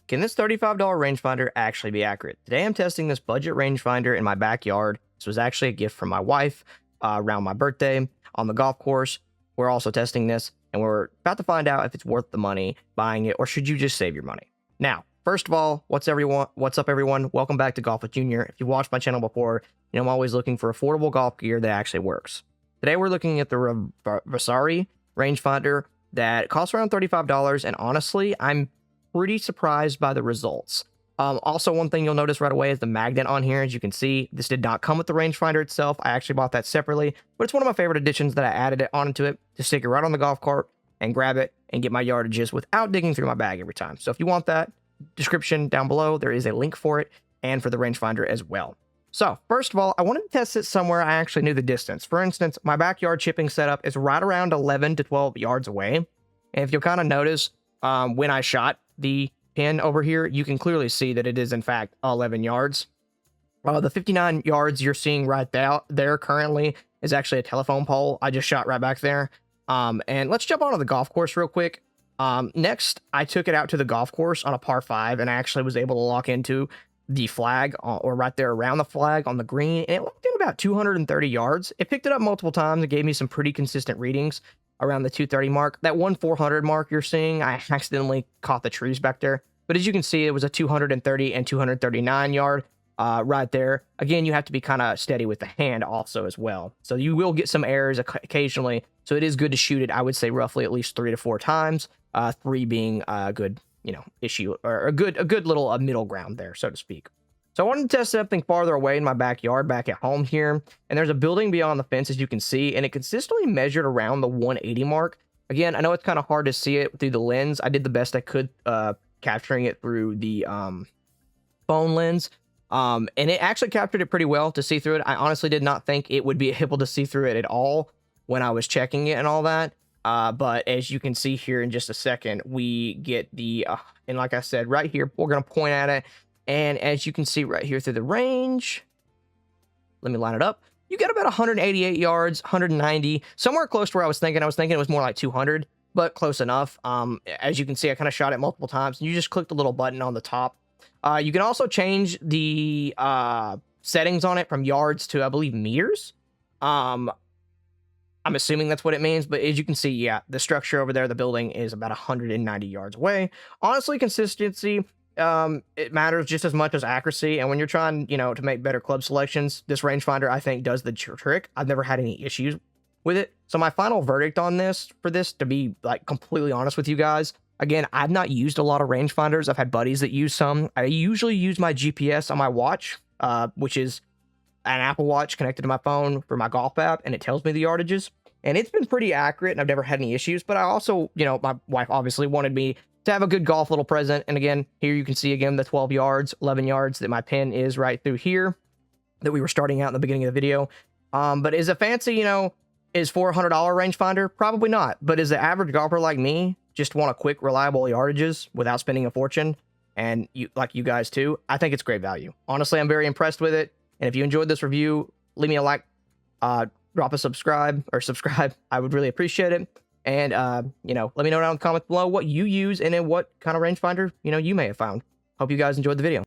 Can this $35 rangefinder actually be accurate? Today I'm testing this budget rangefinder in my backyard. This was actually a gift from my wife around my birthday on the golf course. We're also testing this, and we're about to find out if it's worth the money buying it, or should you just save your money? Now, first of all, what's up, everyone? Welcome back to Golf with Junior. If you've watched my channel before, you know I'm always looking for affordable golf gear that actually works. Today we're looking at the REVASRI rangefinder that costs around $35, and honestly, I'm pretty surprised by the results. Also, one thing you'll notice right away is the magnet on here. As you can see, this did not come with the rangefinder itself. I actually bought that separately, but it's one of my favorite additions that I added it onto it to stick it right on the golf cart and grab it and get my yardages without digging through my bag every time. So if you want that, description down below, there is a link for it and for the rangefinder as well. So first of all, I wanted to test it somewhere I actually knew the distance. For instance, my backyard chipping setup is right around 11 to 12 yards away. And if you'll kind of notice, when I shot the pin over here, you can clearly see that it is in fact 11 yards. The 59 yards you're seeing right there currently is actually a telephone pole. I just shot right back there. And let's jump onto the golf course real quick. Next, I took it out to the golf course on a par 5 and I actually was able to lock into the flag, or right there around the flag on the green, and it locked in about 230 yards. It picked it up multiple times. It gave me some pretty consistent readings around the 230 mark. That 400 mark you're seeing, I accidentally caught the trees back there. But as you can see, it was a 230 and 239 yard right there. Again, you have to be kind of steady with the hand also as well. So you will get some errors occasionally. So it is good to shoot it, I would say, roughly at least 3 to 4 times. 3 being a good, issue, or a good little middle ground there, so to speak. So I wanted to test something farther away in my backyard, back at home here. And there's a building beyond the fence, as you can see, and it consistently measured around the 180 mark. Again, I know it's kind of hard to see it through the lens. I did the best I could capturing it through the phone lens. And it actually captured it pretty well to see through it. I honestly did not think it would be able to see through it at all when I was checking it and all that. But as you can see here in just a second, we get the, and like I said, right here, we're going to point at it. And as you can see right here through the range, let me line it up. You get about 188 yards, 190, somewhere close to where I was thinking. I was thinking it was more like 200, but close enough. As you can see, I kind of shot it multiple times. You just click the little button on the top. You can also change the settings on it from yards to, I believe, meters. I'm assuming that's what it means, but as you can see, yeah, the structure over there, the building is about 190 yards away. Honestly, consistency, it matters just as much as accuracy. And when you're trying, to make better club selections, this rangefinder, I think, does the trick. I've never had any issues with it. So my final verdict on this, to be like completely honest with you guys, again, I've not used a lot of rangefinders. I've had buddies that use some. I usually use my GPS on my watch, which is an Apple Watch connected to my phone for my golf app, and it tells me the yardages. And it's been pretty accurate, and I've never had any issues. But I also, my wife obviously wanted me to have a good golf little present. And again, here you can see again the 12 yards, 11 yards that my pin is right through here that we were starting out in the beginning of the video. But is it fancy, is $400 rangefinder? Probably not. But is the average golfer like me just want a quick, reliable yardages without spending a fortune, and you guys too, I think it's great value. Honestly, I'm very impressed with it. And if you enjoyed this review, leave me a like, drop a subscribe. I would really appreciate it. And, let me know down in the comments below what you use and in what kind of rangefinder, you may have found. Hope you guys enjoyed the video.